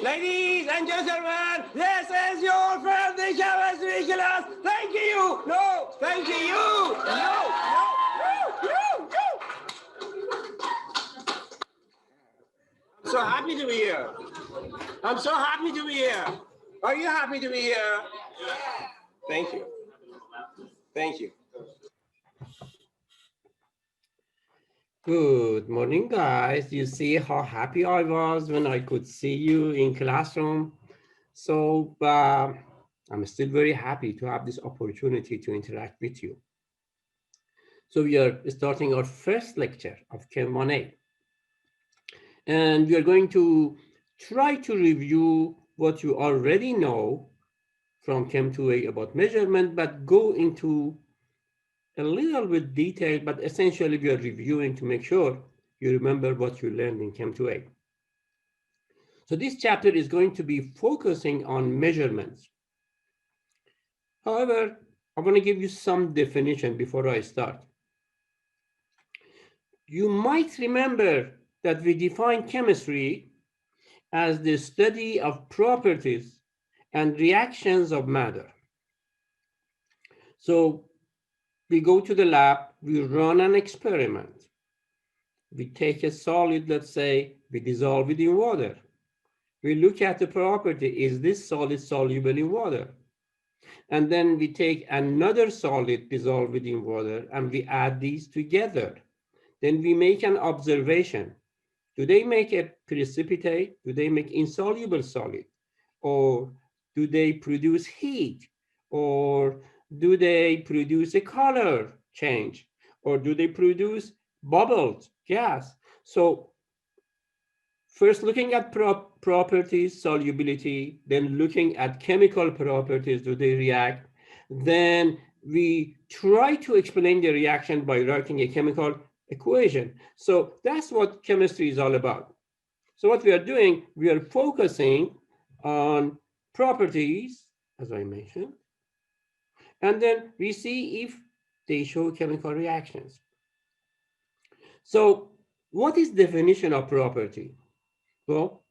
Ladies and gentlemen, this is your friend, the chemistry class. Thank you. No, thank you. No. I'm so happy to be here. I'm so happy to be here. Are you happy to be here? Thank you. Thank you. Good morning, guys. You see how happy I was when I could see you in classroom. So I'm still very happy to have this opportunity to interact with you. So we are starting our first lecture of Chem 1A. And we are going to try to review what you already know from Chem 2A about measurement, but go into a little bit detail, but essentially we are reviewing to make sure you remember what you learned in Chem 2A. So this chapter is going to be focusing on measurements. However, I want to give you some definition before I start. You might remember that we define chemistry as the study of properties and reactions of matter. So we go to the lab, we run an experiment. We take a solid, let's say, we dissolve it in water. We look at the property, is this solid soluble in water? And then we take another solid, dissolve it in water, and we add these together. Then we make an observation. Do they make a precipitate? Do they make insoluble solid? Or do they produce heat? Or do they produce a color change? Or do they produce bubbled gas? So first looking at properties, solubility, then looking at chemical properties, do they react? Then we try to explain the reaction by writing a chemical equation. So that's what chemistry is all about. So what we are doing, we are focusing on properties, as I mentioned, and then we see if they show chemical reactions. So what is definition of property? Well,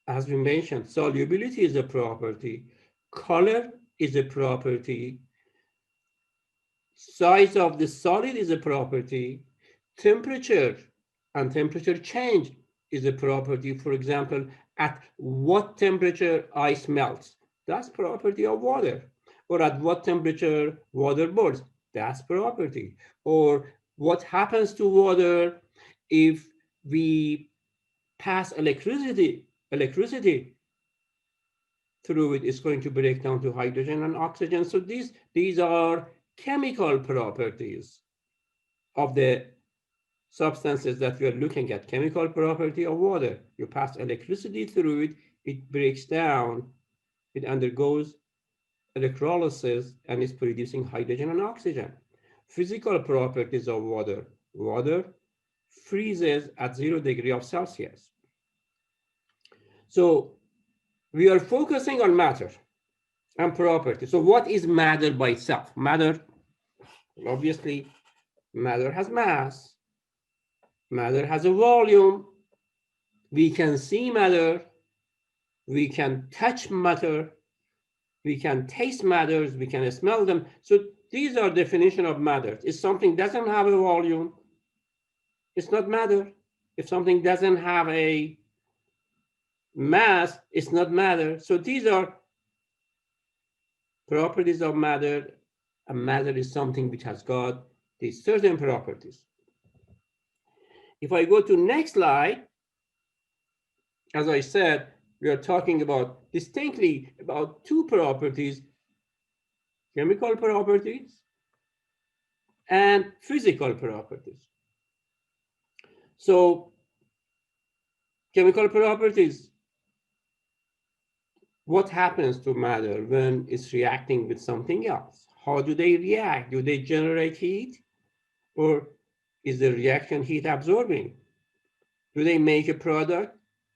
as we mentioned, solubility is a property, color is a property, size of the solid is a property, temperature and temperature change is a property. For example, at what temperature ice melts, that's property of water. Or at what temperature water boils, that's property. Or what happens to water if we pass electricity through it, is going to break down to hydrogen and oxygen. So these are chemical properties of the substances that we are looking at. Chemical property of water. You pass electricity through it, it breaks down, it undergoes electrolysis, and is producing hydrogen and oxygen. Physical properties of water. Water freezes at 0 degrees of Celsius. So we are focusing on matter and property. So what is matter by itself? Matter, obviously, matter has mass. Matter has a volume. We can see matter. We can touch matter. We can taste matters. We can smell them. So these are definition of matter. If something doesn't have a volume, it's not matter. If something doesn't have a mass, it's not matter. So these are properties of matter. And matter is something which has got these certain properties. If I go to next slide, as I said, we are talking about distinctly about two properties, chemical properties and physical properties. So chemical properties, what happens to matter when it's reacting with something else? How do they react? Do they generate heat? Or is the reaction heat absorbing? Do they make a product,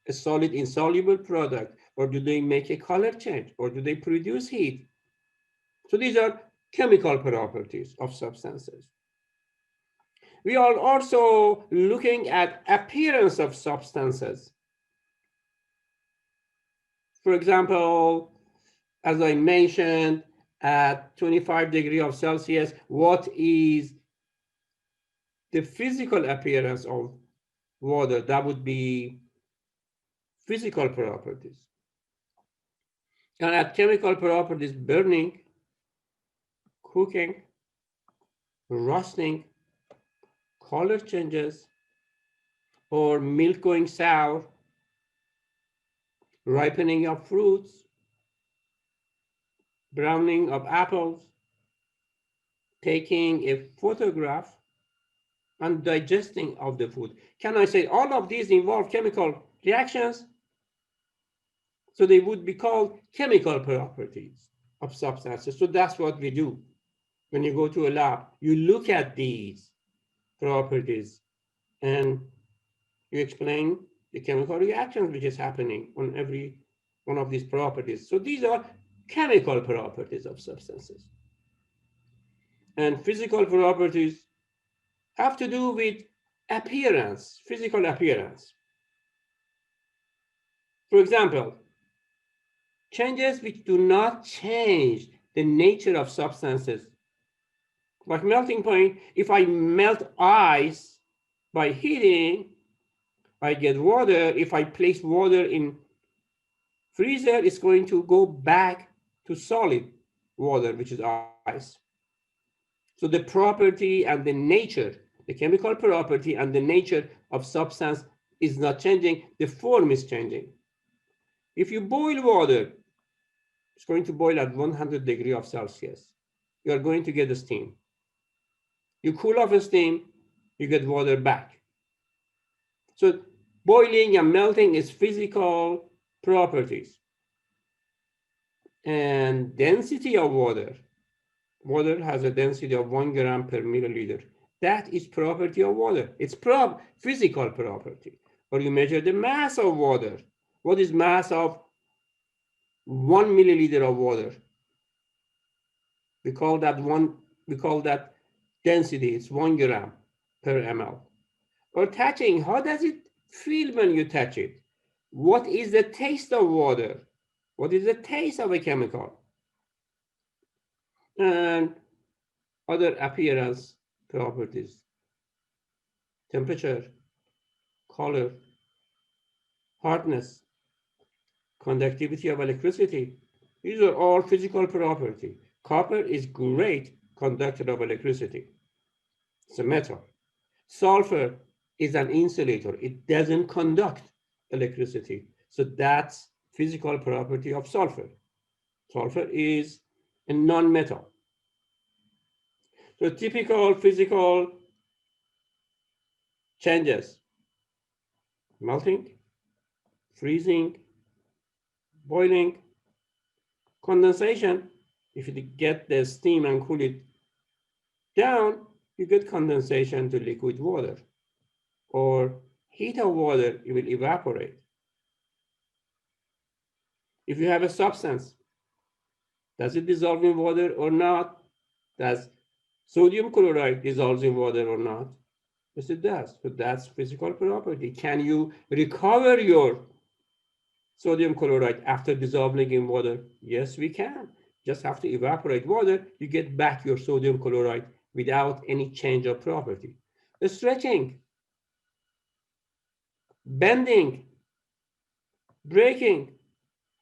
a solid insoluble product? Or do they make a color change? Or do they produce heat? So these are chemical properties of substances. We are also looking at appearance of substances. For example, as I mentioned, at 25 degrees of Celsius, what is the physical appearance of water? That would be physical properties. And at chemical properties, burning, cooking, rusting, color changes, or milk going sour, ripening of fruits, browning of apples, taking a photograph, and digesting of the food. Can I say all of these involve chemical reactions? So they would be called chemical properties of substances. So that's what we do. When you go to a lab, you look at these properties and you explain the chemical reactions which is happening on every one of these properties. So these are chemical properties of substances. And physical properties have to do with appearance, physical appearance. For example, changes which do not change the nature of substances. Like melting point, if I melt ice by heating, I get water. If I place water in freezer, it's going to go back to solid water, which is ice. So the property and the nature, the chemical property and the nature of substance is not changing, the form is changing. If you boil water, it's going to boil at 100 degrees of Celsius. You are going to get a steam. You cool off a steam, you get water back. So boiling and melting is physical properties. And density of water. Water has a density of 1 gram per milliliter. That is property of water. It's physical property. Or you measure the mass of water. What is mass of 1 milliliter of water? We call that density. It's 1 gram per ml. Or touching, how does it feel when you touch it? What is the taste of water? What is the taste of a chemical? And other appearance properties, temperature, color, hardness, conductivity of electricity. These are all physical property. Copper is great conductor of electricity. It's a metal. Sulfur is an insulator. It doesn't conduct electricity. So that's physical property of sulfur. Sulfur is a non-metal. So typical physical changes: melting, freezing, boiling, condensation. If you get the steam and cool it down, you get condensation to liquid water. Or heat of water, it will evaporate. If you have a substance, does it dissolve in water or not? Does sodium chloride dissolve in water or not? Yes, it does. So that's physical property. Can you recover your sodium chloride after dissolving in water? Yes, we can. Just have to evaporate water, you get back your sodium chloride without any change of property. The stretching, bending, breaking.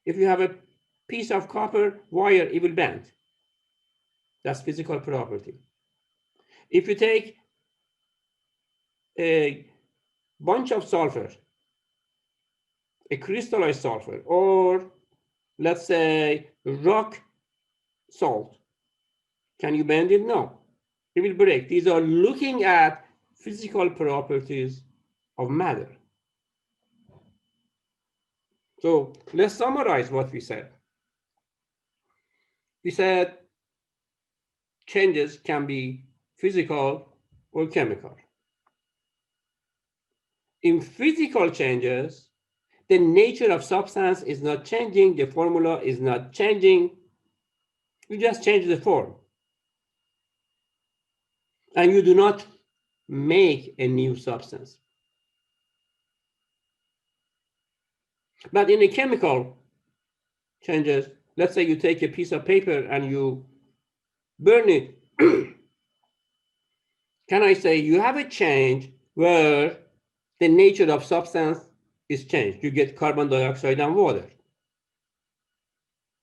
If you have a piece of copper wire, it will bend. That's physical property. If you take a bunch of sulfur, a crystallized sulfur, or let's say rock salt, can you bend it? No, it will break. These are looking at physical properties of matter. So let's summarize what we said. We said changes can be physical or chemical. In physical changes, the nature of substance is not changing, the formula is not changing. You just change the form. And you do not make a new substance. But in a chemical changes. Let's say you take a piece of paper and you burn it. Can I say you have a change where the nature of substance is changed? You get carbon dioxide and water.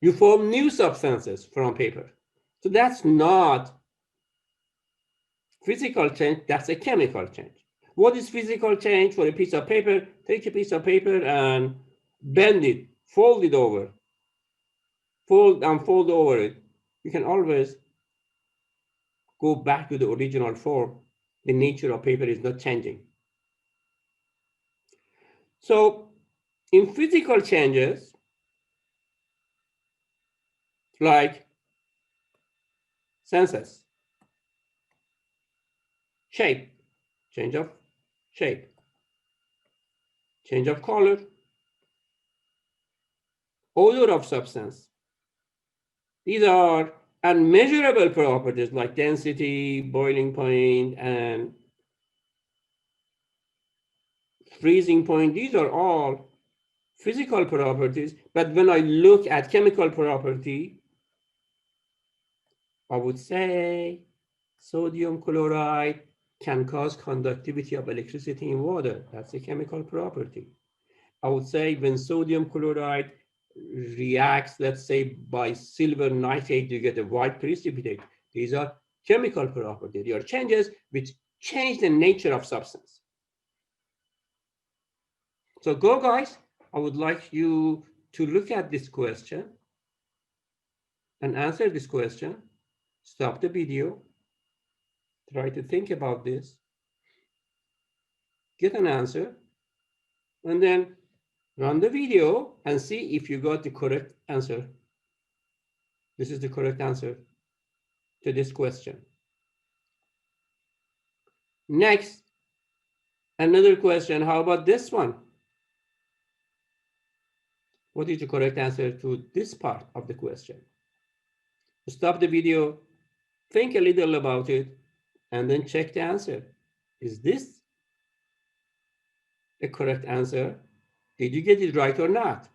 You form new substances from paper. So that's not physical change, that's a chemical change. What is physical change for a piece of paper? Take a piece of paper and bend it, fold it over, fold and fold over it. You can always go back to the original form. The nature of paper is not changing. So in physical changes, like senses, shape, change of shape, change of color, odor of substance. These are unmeasurable properties like density, boiling point, and freezing point. These are all physical properties. But when I look at chemical property, I would say sodium chloride can cause conductivity of electricity in water. That's a chemical property. I would say when sodium chloride reacts, let's say by silver nitrate, you get a white precipitate. These are chemical properties. They are changes which change the nature of substance. So go, guys. I would like you to look at this question and answer this question. Stop the video. Try to think about this. Get an answer. And then run the video and see if you got the correct answer. This is the correct answer to this question. Next, another question. How about this one? What is the correct answer to this part of the question? Stop the video, think a little about it, and then check the answer. Is this a correct answer? Did you get it right or not?